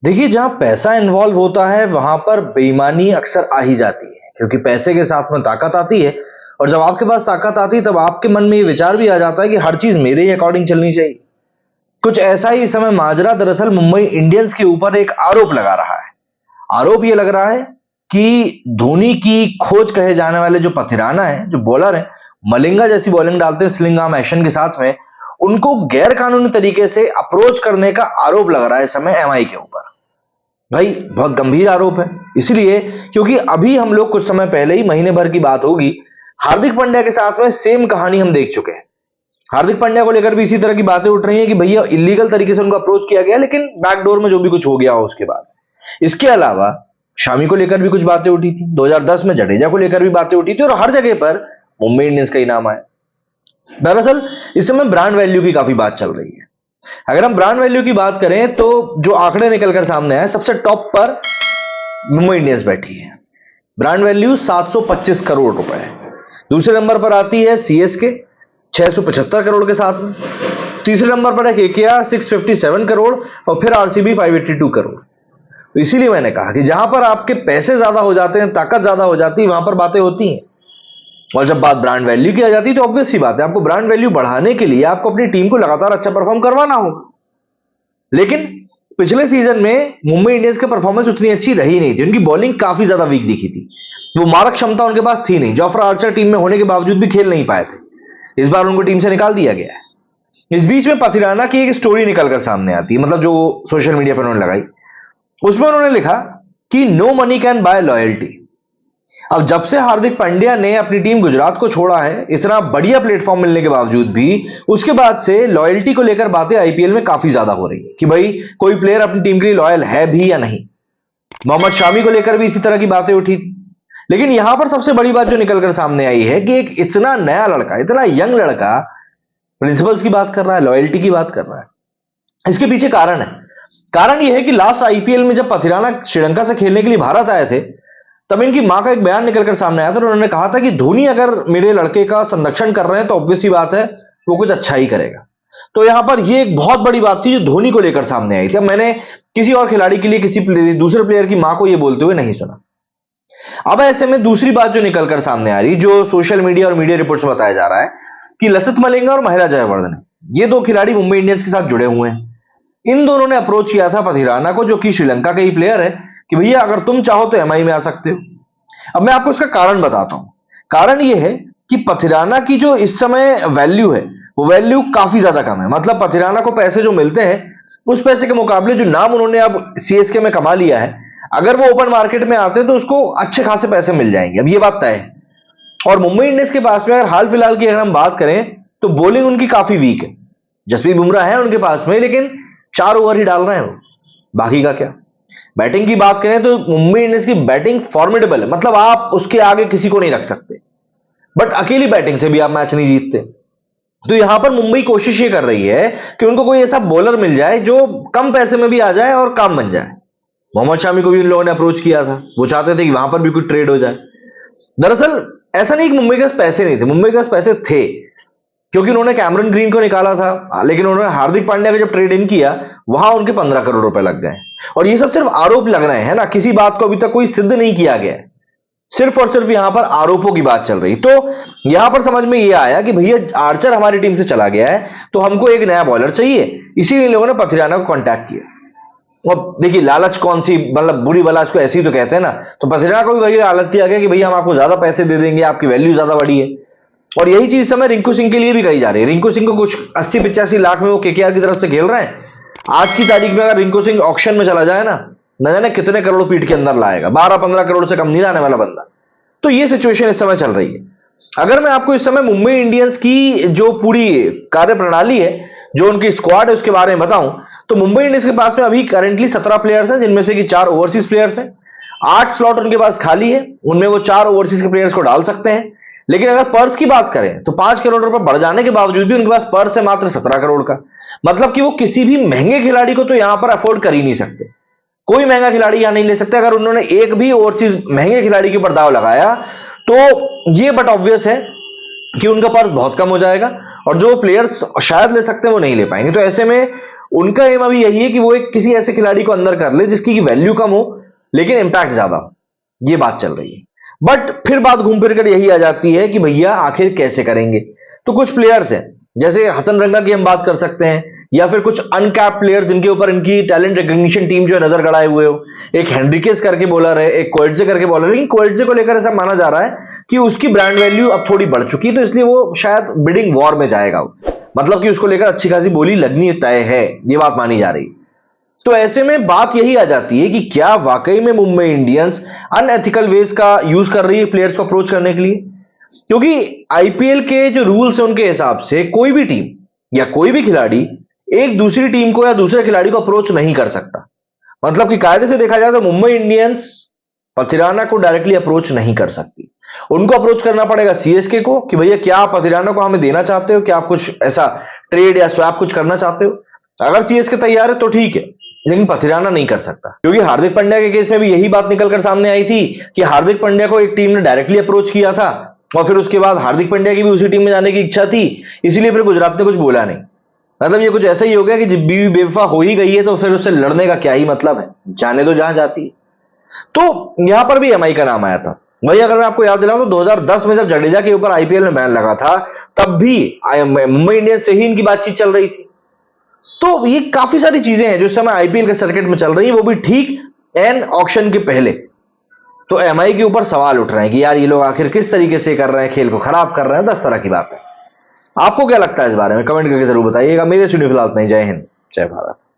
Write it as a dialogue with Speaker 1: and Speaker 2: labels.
Speaker 1: देखिए, जहां पैसा इन्वॉल्व होता है वहां पर बेईमानी अक्सर आ ही जाती है, क्योंकि पैसे के साथ में ताकत आती है। और जब आपके पास ताकत आती है तब आपके मन में ये विचार भी आ जाता है कि हर चीज मेरे ही अकॉर्डिंग चलनी चाहिए। कुछ ऐसा ही इस समय माजरा दरअसल मुंबई इंडियंस के ऊपर एक आरोप लगा रहा है। आरोप ये लग रहा है कि धोनी की खोज कहे जाने वाले जो पथिराना है, जो बॉलर है, मलिंगा जैसी बॉलिंग डालते हैं स्लिंग आर्म एक्शन के साथ में, उनको गैर कानूनी तरीके से अप्रोच करने का आरोप लग रहा है इस समय एमआई के ऊपर। भाई, बहुत गंभीर आरोप है। इसलिए क्योंकि अभी हम लोग कुछ समय पहले ही, महीने भर की बात होगी, हार्दिक पांड्या के साथ में सेम कहानी हम देख चुके हैं। हार्दिक पांड्या को लेकर भी इसी तरह की बातें उठ रही हैं कि भैया इलीगल तरीके से उनको अप्रोच किया गया, लेकिन बैकडोर में जो भी कुछ हो गया हो उसके बाद। इसके अलावा शामी को लेकर भी कुछ बातें उठी थी, 2010 में जडेजा को लेकर भी बातें उठी थी, और हर जगह पर मुंबई इंडियंस का ही नाम आया। दरअसल इस समय ब्रांड वैल्यू की काफी बात चल रही है। अगर हम ब्रांड वैल्यू की बात करें तो जो आंकड़े निकलकर सामने आए, सबसे टॉप पर मुंबई इंडियंस बैठी है। ब्रांड वैल्यू 725 करोड़ रुपए है। दूसरे नंबर पर आती है सीएसके 675 करोड़ के साथ में। तीसरे नंबर पर है केकेआर 657 करोड़, और फिर आरसीबी 582 करोड़। तो इसीलिए मैंने कहा कि जहां पर आपके पैसे ज्यादा हो जाते हैं, ताकत ज्यादा हो जाती है, वहां पर बातें होती हैं। और जब बात ब्रांड वैल्यू की आ जाती है तो ऑब्वियस सी बात है, आपको ब्रांड वैल्यू बढ़ाने के लिए आपको अपनी टीम को लगातार अच्छा परफॉर्म करवाना होगा। लेकिन पिछले सीजन में मुंबई इंडियंस की परफॉर्मेंस उतनी अच्छी रही नहीं थी, उनकी बॉलिंग काफी ज्यादा वीक दिखी थी। वो मारक क्षमता उनके पास थी नहीं। जोफ्रा आर्चर टीम में होने के बावजूद भी खेल नहीं पाए थे। इस बार उनको टीम से निकाल दिया गया है। इस बीच में पथिराना की एक स्टोरी निकलकर सामने आती है, मतलब जो सोशल मीडिया पर उन्होंने लगाई, उसमें उन्होंने लिखा कि no money can buy loyalty. अब जब से हार्दिक पांड्या ने अपनी टीम गुजरात को छोड़ा है, इतना बढ़िया प्लेटफॉर्म मिलने के बावजूद भी, उसके बाद से लॉयल्टी को लेकर बातें आईपीएल में काफी ज्यादा हो रही है कि भाई कोई प्लेयर अपनी टीम के लिए लॉयल है भी या नहीं। मोहम्मद शामी को लेकर भी इसी तरह की बातें उठी थी। लेकिन यहां पर सबसे बड़ी बात जो निकलकर सामने आई है कि एक इतना नया लड़का, इतना यंग लड़का प्रिंसिपल्स की बात कर रहा है, लॉयल्टी की बात कर रहा है। इसके पीछे कारण है। कारण यह है कि लास्ट आईपीएल में जब पथिराना श्रीलंका से खेलने के लिए भारत आए थे, तब इनकी मां का एक बयान निकलकर सामने आया था। उन्होंने कहा था कि धोनी अगर मेरे लड़के का संरक्षण कर रहे हैं तो ऑब्वियस सी बात है वो कुछ अच्छा ही करेगा। तो यहां पर ये एक बहुत बड़ी बात थी जो धोनी को लेकर सामने आई थी। अब मैंने किसी और खिलाड़ी के लिए किसी दूसरे प्लेयर की मां को यह बोलते हुए नहीं सुना। अब ऐसे में दूसरी बात जो निकलकर सामने आ रही, जो सोशल मीडिया और मीडिया रिपोर्ट्स में बताया जा रहा है कि लसित मलिंगा और महिला जयवर्धने, ये दो खिलाड़ी मुंबई इंडियंस के साथ जुड़े हुए हैं। इन दोनों ने अप्रोच किया था पथिराना को, जो कि श्रीलंका के ही प्लेयर है, कि भैया अगर तुम चाहो तो एमआई में आ सकते हो। अब मैं आपको इसका कारण बताता हूं। कारण यह है कि पथिराना की जो इस समय वैल्यू है, वो वैल्यू काफी ज्यादा कम है। मतलब पथिराना को पैसे जो मिलते हैं, उस पैसे के मुकाबले जो नाम उन्होंने अब सीएसके में कमा लिया है, अगर वो ओपन मार्केट में आते तो उसको अच्छे खासे पैसे मिल जाएंगे। अब ये बात तय है। और मुंबई इंडियंस के पास में अगर हाल फिलहाल की अगर हम बात करें तो बॉलिंग उनकी काफी वीक है। जसप्रीत बुमराह है उनके पास में, लेकिन 4 ओवर ही डाल रहे हैं वो, बाकी का क्या। बैटिंग की बात करें तो मुंबई इंडियंस की बैटिंग फॉर्मिडेबल है, मतलब आप उसके आगे किसी को नहीं रख सकते। बट अकेली बैटिंग से भी आप मैच नहीं जीतते। तो यहां पर मुंबई कोशिश ये कर रही है कि उनको कोई ऐसा बॉलर मिल जाए जो कम पैसे में भी आ जाए और काम बन जाए। मोहम्मद शामी को भी उन लोगों ने अप्रोच किया था, वो चाहते थे कि वहां पर भी कुछ ट्रेड हो जाए। दरअसल ऐसा नहीं कि मुंबई के पास पैसे नहीं थे, मुंबई के पास पैसे थे, क्योंकि उन्होंने कैमरन ग्रीन को निकाला था। लेकिन उन्होंने हार्दिक पांड्या का जब ट्रेड इन किया, वहां उनके 15 करोड़ रुपए लग गए। और ये सब सिर्फ आरोप लग रहे हैं ना, किसी बात को अभी तक कोई सिद्ध नहीं किया गया है। सिर्फ और सिर्फ यहां पर आरोपों की बात चल रही। तो यहां पर समझ में यह आया कि भैया आर्चर हमारी टीम से चला गया है, तो हमको एक नया बॉलर चाहिए। इसीलिए लोगों ने पथिराना को कांटेक्ट किया। और देखिए, लालच कौन सी, मतलब बुरी बला इसको ऐसी तो कहते हैं ना। तो पथिराना को भी वही लालच दिया गया कि भैया हम आपको ज्यादा पैसे दे देंगे, आपकी वैल्यू ज्यादा बड़ी है। और यही चीज समय रिंकू सिंह के लिए भी कही जा रही है। रिंकू सिंह को कुछ 80-85 लाख में वो केकेआर की तरफ से खेल रहे हैं। आज की तारीख में अगर रिंकू सिंह ऑक्शन में चला जाए ना, न जाने कितने करोड़ पीठ के अंदर लाएगा। 12-15 करोड़ से कम नहीं लाने वाला बंदा। तो ये सिचुएशन इस समय चल रही है। अगर मैं आपको इस समय मुंबई इंडियंस की जो पूरी कार्य प्रणाली है, जो उनकी स्क्वाड है, उसके बारे में बताऊं तो मुंबई इंडियंस के पास में अभी करंटली 17 प्लेयर्स हैं, जिनमें से कि 4 ओवरसीज प्लेयर्स हैं। 8 स्लॉट उनके पास खाली है, उनमें वो 4 ओवरसीज के प्लेयर्स को डाल सकते हैं। लेकिन अगर पर्स की बात करें तो 5 करोड़ रुपए बढ़ जाने के बावजूद भी उनके पास पर्स है मात्र 17 करोड़ का। मतलब कि वो किसी भी महंगे खिलाड़ी को तो यहां पर अफोर्ड कर ही नहीं सकते। कोई महंगा खिलाड़ी यहां नहीं ले सकते। अगर उन्होंने एक भी ओवरसीज महंगे खिलाड़ी के ऊपर दाव लगाया तो ये बट ऑब्वियस है कि उनका पर्स बहुत कम हो जाएगा, और जो प्लेयर्स शायद ले सकते हैं वो नहीं ले पाएंगे। तो ऐसे में उनका एम अभी यही है कि वो एक किसी ऐसे खिलाड़ी को अंदर कर ले जिसकी वैल्यू कम हो लेकिन इंपैक्ट ज्यादा हो। ये बात चल रही है। बट फिर बात घूम फिर कर यही आ जाती है कि भैया आखिर कैसे करेंगे। तो कुछ प्लेयर्स हैं, जैसे हसन रंगा की हम बात कर सकते हैं, या फिर कुछ अनकैप प्लेयर्स जिनके ऊपर इनकी टैलेंट रिकग्निशन टीम जो है नजर गड़ाए हुए हो। एक हेनरिकेस करके बॉलर है, एक कोएट्जे करके बॉलर है, लेकिन कोएट्जे को लेकर ऐसा माना जा रहा है कि उसकी ब्रांड वैल्यू अब थोड़ी बढ़ चुकी है, तो इसलिए वो शायद बिडिंग वॉर में जाएगा। मतलब कि उसको लेकर अच्छी खासी बोली लगनी तय है, ये बात मानी जा रही है। तो ऐसे में बात यही आ जाती है कि क्या वाकई में मुंबई इंडियंस अनएथिकल वेज का यूज कर रही है प्लेयर्स को अप्रोच करने के लिए? क्योंकि आईपीएल के जो रूल्स हैं उनके हिसाब से कोई भी टीम या कोई भी खिलाड़ी एक दूसरी टीम को या दूसरे खिलाड़ी को अप्रोच नहीं कर सकता। मतलब कि कायदे से देखा जाए तो मुंबई इंडियंस पथिराना को डायरेक्टली अप्रोच नहीं कर सकती। उनको अप्रोच करना पड़ेगा सीएसके को कि भैया क्या आप पथिराना को हमें देना चाहते हो, क्या आप कुछ ऐसा ट्रेड या स्वैप कुछ करना चाहते हो? अगर सीएसके तैयार है तो ठीक है, लेकिन पथिराना नहीं कर सकता। क्योंकि हार्दिक पांड्या के केस में भी यही बात निकलकर सामने आई थी कि हार्दिक पांड्या को एक टीम ने डायरेक्टली अप्रोच किया था और फिर उसके बाद हार्दिक पांड्या की भी उसी टीम में जाने की इच्छा थी, इसीलिए फिर गुजरात ने कुछ बोला नहीं। मतलब ये कुछ ऐसा ही हो गया कि जब बीवी बेवफा हो ही गई है तो फिर उससे लड़ने का क्या ही मतलब है, जाने दो जहां जाती है। तो यहां पर भी एमआई का नाम आया था। वही अगर मैं आपको याद दिलाऊं तो 2010 में जब जडेजा के ऊपर आईपीएल में बैन लगा था तब भी मुंबई इंडियंस से ही इनकी बातचीत चल रही थी। तो ये काफी सारी चीजें हैं जो इस समय आईपीएल के सर्किट में चल रही है, वो भी ठीक एन ऑक्शन के पहले। तो एमआई के ऊपर सवाल उठ रहे हैं कि यार ये लोग आखिर किस तरीके से कर रहे हैं, खेल को खराब कर रहे हैं, 10 तरह की बात है। आपको क्या लगता है इस बारे में? कमेंट करके जरूर बताइएगा। मेरे स्टूडियो फिलहाल नहीं। जय हिंद, जय भारत।